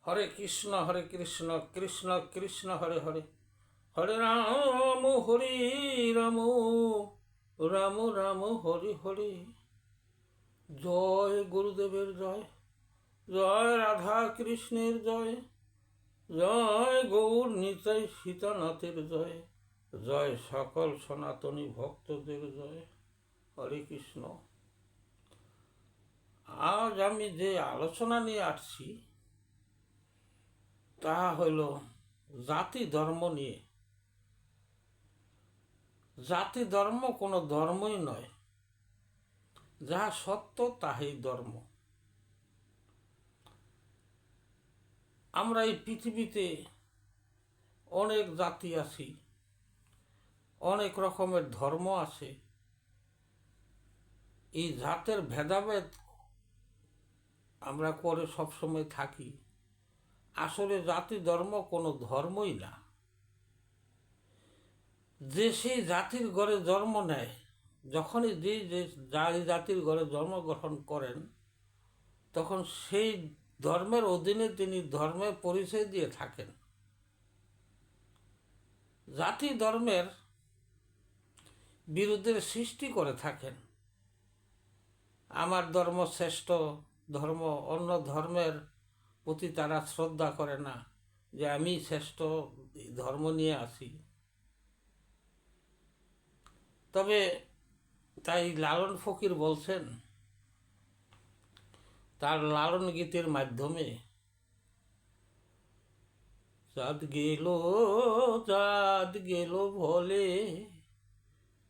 হরে কৃষ্ণ কৃষ্ণ কৃষ্ণ হরে হরে, হরে রাম রাম রাম হরি হরি। জয় গুরুদেবের জয়, জয় রাধা কৃষ্ণের জয়, জয় গৌর নিতাই সীতানাথের জয়, জয় সকল সনাতনী ভক্তদের জয়। হরে কৃষ্ণ। আজ আমি যে আলোচনা নিয়ে আসছি তা হইল জাতি ধর্ম নিয়ে। জাতি ধর্ম কোনো ধর্মই নয়, যাহা সত্য তাহাই ধর্ম। আমরা এই পৃথিবীতে অনেক জাতি আছি, অনেক রকমের ধর্ম আছে। এই জাতের ভেদাভেদ আমরা করে সবসময় থাকি। আসলে জাতি ধর্ম কোনো ধর্মই না। যে সেই জাতির ঘরে জন্ম নেয়, যখনই যে জাতির ঘরে জন্মগ্রহণ করেন, তখন সেই ধর্মের অধীনে তিনি ধর্মের পরিচয় দিয়ে থাকেন। জাতি ধর্মের বিরুদ্ধে সৃষ্টি করে থাকেন। আমার ধর্ম শ্রেষ্ঠ ধর্ম, অন্য ধর্মের প্রতি তারা শ্রদ্ধা করে না, যে আমি শ্রেষ্ঠ ধর্ম নিয়ে আসি। তবে তাই লালন ফকির বলছেন তার লালন গীতের মাধ্যমে, চাঁদ গেল ভোলে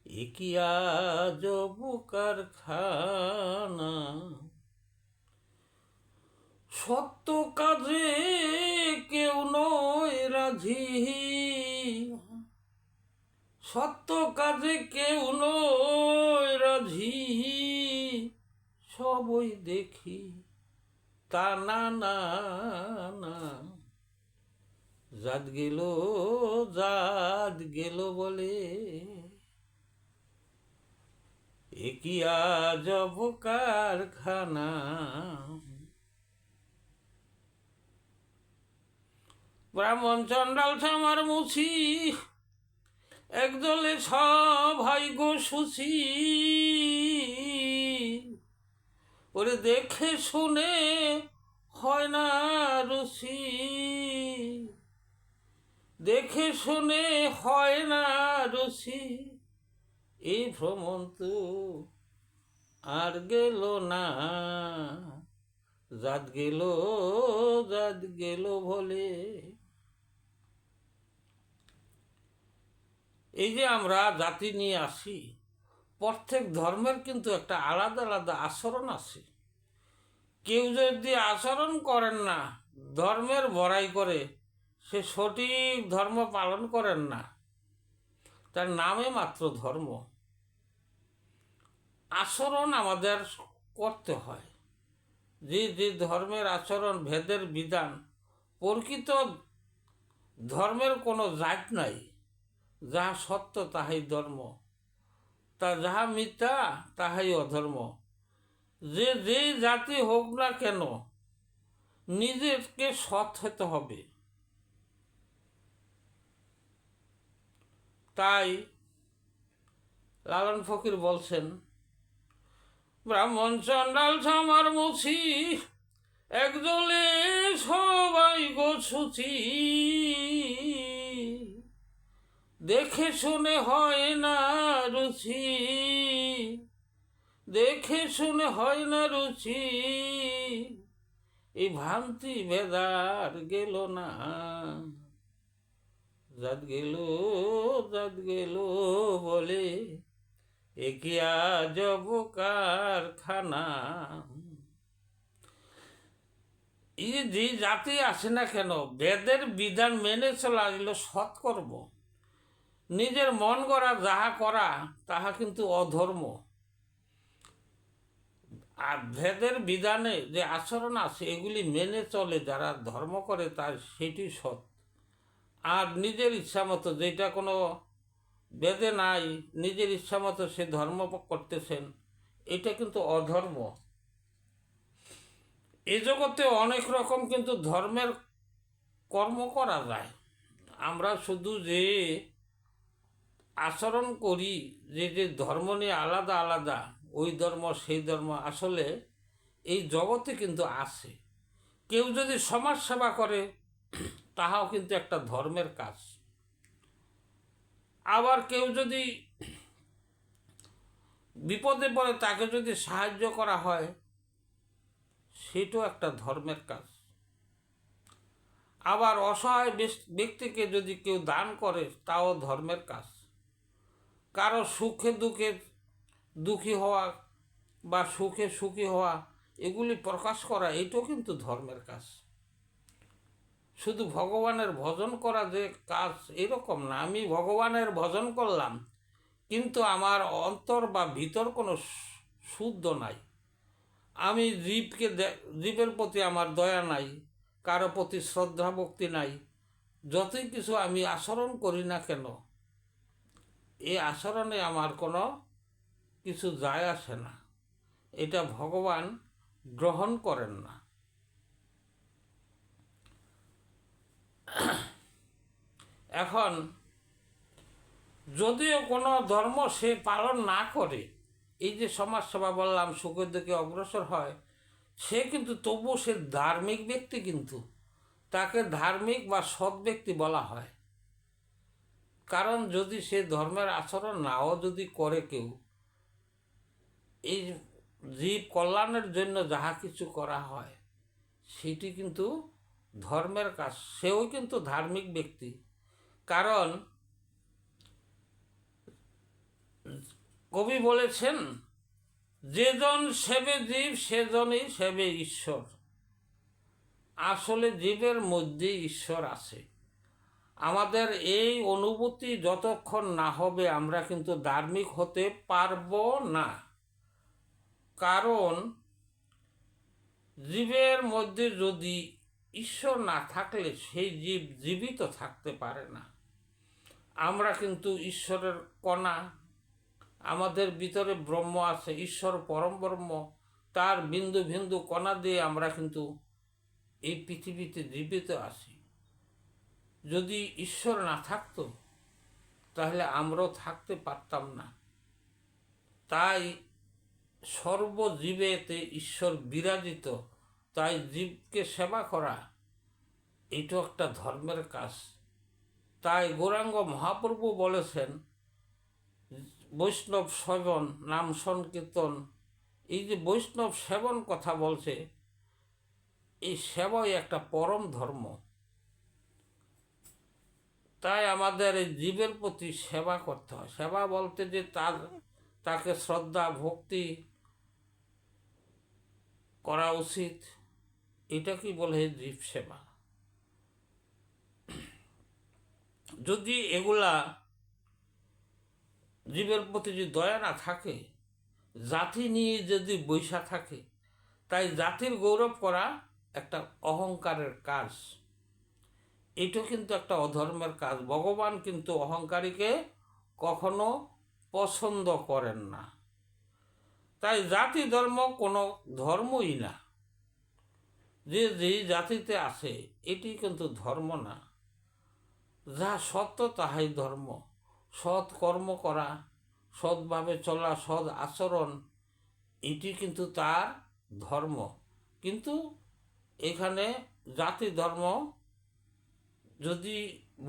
একিয়া জবু কারখানা, সত্য কাজে কেউ নয় রাজি, সত্য কাজে কেউ নয় রাজি, সবই দেখি তা না না না। জাত গেল বলে একিয়া জব কারখানা। ব্রাহ্মণ চণ্ডাল ছামার মুছি একদলে সবাই গো সুচি, ওরে দেখে শুনে হয় না রুচি, দেখে শুনে হয় না রুচি, এই ভ্রমণ তো আর গেল না। জাত গেল বলে। এই যে আমরা জাতি নিয়ে আসি, প্রত্যেক ধর্মের কিন্তু একটা আলাদা আলাদা আচরণ আছে। কেউ যদি আচরণ করেন না, ধর্মের বড়াই করে, সে সঠিক ধর্ম পালন করেন না, তার নামে মাত্র ধর্ম। আচরণ আমাদের করতে হয়। যে ধর্মের আচরণ, ভেদের বিধান, প্রকৃত ধর্মের কোনো জাত নাই। যাহা সত্য তাহাই ধর্ম, তা যাহা মিথ্যা তাহাই অধর্ম। যে জাতি হোক না কেন, নিজেকে সৎ হতে হবে। তাই লালন ফকির বলছেন, ব্রাহ্মণ চণ্ডাল ছামার মুছি একদলে সবাই গো সুচি, দেখে শুনে হয় না রুচি, দেখে শুনে হয় না রুচি, এই ভ্রান্তি ভেদার গেল না। জাত গেল বলে একিয়া জব কারখানা। এই যে জাতি আসে না কেন, বেদের বিধান মেনে চলা গেল সৎকর্ম। নিজের মন গড়া যাহা করা তাহা কিন্তু অধর্ম। আর ভেদের বিধানে যে আচরণ আছে, এগুলি মেনে চলে যারা ধর্ম করে, তার সেটি সৎ। আর নিজের ইচ্ছা মতো, যেটা কোনো বেদে নাই, নিজের ইচ্ছা মতো সে ধর্ম করতেছেন, এটা কিন্তু অধর্ম। এ জগতে অনেক রকম কিন্তু ধর্মের কর্ম করা যায়। আমরা শুধু যে আচরণ করি, যে যে ধর্ম নিয়ে আলাদা আলাদা, ওই ধর্ম সেই ধর্ম, আসলে এই জগতে কিন্তু আছে। কেউ যদি সমাজ সেবা করে, তাহাও কিন্তু একটা ধর্মের কাজ। আবার কেউ যদি বিপদে পড়ে, তাকে যদি সাহায্য করা হয়, সেটাও একটা ধর্মের কাজ। আবার অসহায় ব্যক্তিকে যদি কেউ দান করে, তাও ধর্মের কাজ। কারো সুখে দুঃখে দুঃখী হওয়া বা সুখে সুখী হওয়া, এগুলি প্রকাশ করা, এটাও কিন্তু ধর্মের কাজ। শুধু ভগবানের ভজন করা যে কাজ, এরকম না। আমি ভগবানের ভজন করলাম, কিন্তু আমার অন্তর বা ভিতর কোনো শুদ্ধ নাই। আমি জীবের প্রতি আমার দয়া নাই, কারো প্রতি শ্রদ্ধা ভক্তি নাই। যতই কিছু আমি আচরণ করি না কেন, এই আচরণে আমার কোনো কিছু যায় আসে না। এটা ভগবান গ্রহণ করেন না। এখন যদিও কোনো ধর্ম সে পালন না করে, এই যে সমাজসেবা বললাম, সুখের দিকে অগ্রসর হয়, সে কিন্তু তবুও সে ধার্মিক ব্যক্তি, কিন্তু তাকে ধার্মিক বা সৎ ব্যক্তি বলা হয়। কারণ যদি সে ধর্মের আচরণ নাও যদি করে কেউ, এই জীব কল্যাণের জন্য যাহা কিছু করা হয়, সেটি কিন্তু ধর্মের কাজ, সেও কিন্তু ধার্মিক ব্যক্তি। কারণ কবি বলেছেন, যেজন সেবে জীব সেজনই সেবে ঈশ্বর। আসলে জীবের মধ্যে ঈশ্বর আছে। আমাদের এই অনুভূতি যতক্ষণ না হবে, আমরা কিন্তু ধার্মিক হতে পারবো না। কারণ জীবের মধ্যে যদি ঈশ্বর না থাকলে, সেই জীব জীবিত থাকতে পারে না। আমরা কিন্তু ঈশ্বরের কণা, আমাদের ভিতরে ব্রহ্ম আছে, ঈশ্বর পরম ব্রহ্ম, তার বিন্দু বিন্দু কণা দিয়ে আমরা কিন্তু এই পৃথিবীতে জীবিত আছি। যদি ঈশ্বর না থাকতো, তাহলে আমরাও থাকতে পারতাম না। তাই সর্বজীবেতে ঈশ্বর বিরাজিত। তাই জীবকে সেবা করা, এটাও একটা ধর্মের কাজ। তাই গৌরাঙ্গ মহাপ্রভু বলেছেন, বৈষ্ণব সেবন নাম সংকীর্তন। এই যে বৈষ্ণব সেবন কথা বলছে, এই সেবাই একটা পরম ধর্ম। তাই আমাদের এই জীবের প্রতি সেবা করতে হয়। সেবা বলতে যে তাকে শ্রদ্ধা ভক্তি করা উচিত, এটা কি বলে জীব সেবা। যদি এগুলা জীবের প্রতি যদি দয়া না থাকে, জাতি নিয়ে যদি বৈশা থাকে, তাই জাতির গৌরব করা একটা অহংকারের কাজ। এটা কিন্তু একটা অধর্মের কাজ। ভগবান কিন্তু অহংকারীকে কখনো পছন্দ করেন না। তাই জাতি ধর্ম কোনো ধর্মই না। যে যেই জাতিতে আছে, এটি কিন্তু ধর্ম না। যা সত্য তাহাই ধর্ম। সৎ কর্ম করা, সৎভাবে চলা, সৎ আচরণ, এটি কিন্তু তার ধর্ম। কিন্তু এখানে জাতি ধর্ম যদি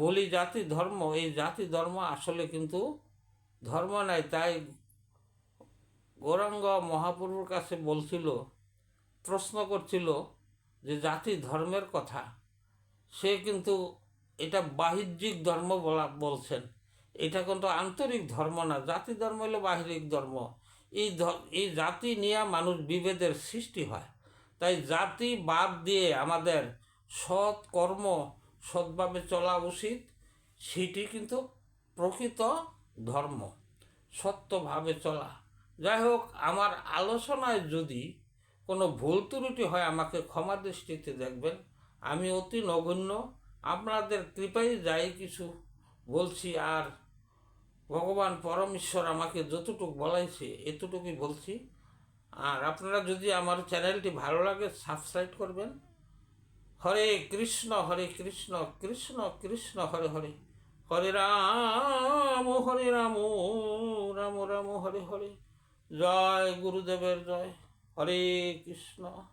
বলি, জাতি ধর্ম, এই জাতি ধর্ম আসলে কিন্তু ধর্ম নাই। তাই গৌরাঙ্গ মহাপ্রভুর কাছে বলছিল, প্রশ্ন করছিল যে জাতি ধর্মের কথা। সে কিন্তু এটা বাহ্যিক ধর্ম বলছেন, এটা কিন্তু আন্তরিক ধর্ম না। জাতি ধর্ম হলো বাহ্যিক ধর্ম। এই জাতি নিয়ে মানুষ বিভেদের সৃষ্টি হয়। তাই জাতি বাদ দিয়ে আমাদের সৎ কর্ম, সৎভাবে চলা উচিত। সেটি কিন্তু প্রকৃত ধর্ম, সত্যভাবে চলা। যাই হোক, আমার আলোচনায় যদি কোনো ভুল ত্রুটি হয়, আমাকে ক্ষমা দৃষ্টিতে দেখবেন। আমি অতি নগণ্য, আপনাদের কৃপায় যাই কিছু বলছি। আর ভগবান পরমেশ্বর আমাকে যতটুকু বলাইছে, এতটুকুই বলছি। আর আপনারা যদি আমার চ্যানেলটি ভালো লাগে সাবস্ক্রাইব করবেন। হরে কৃষ্ণ কৃষ্ণ কৃষ্ণ হরে হরে, হরে রাম রাম রাম হরে হরে। জয় গুরুদেবের জয়। হরে কৃষ্ণ।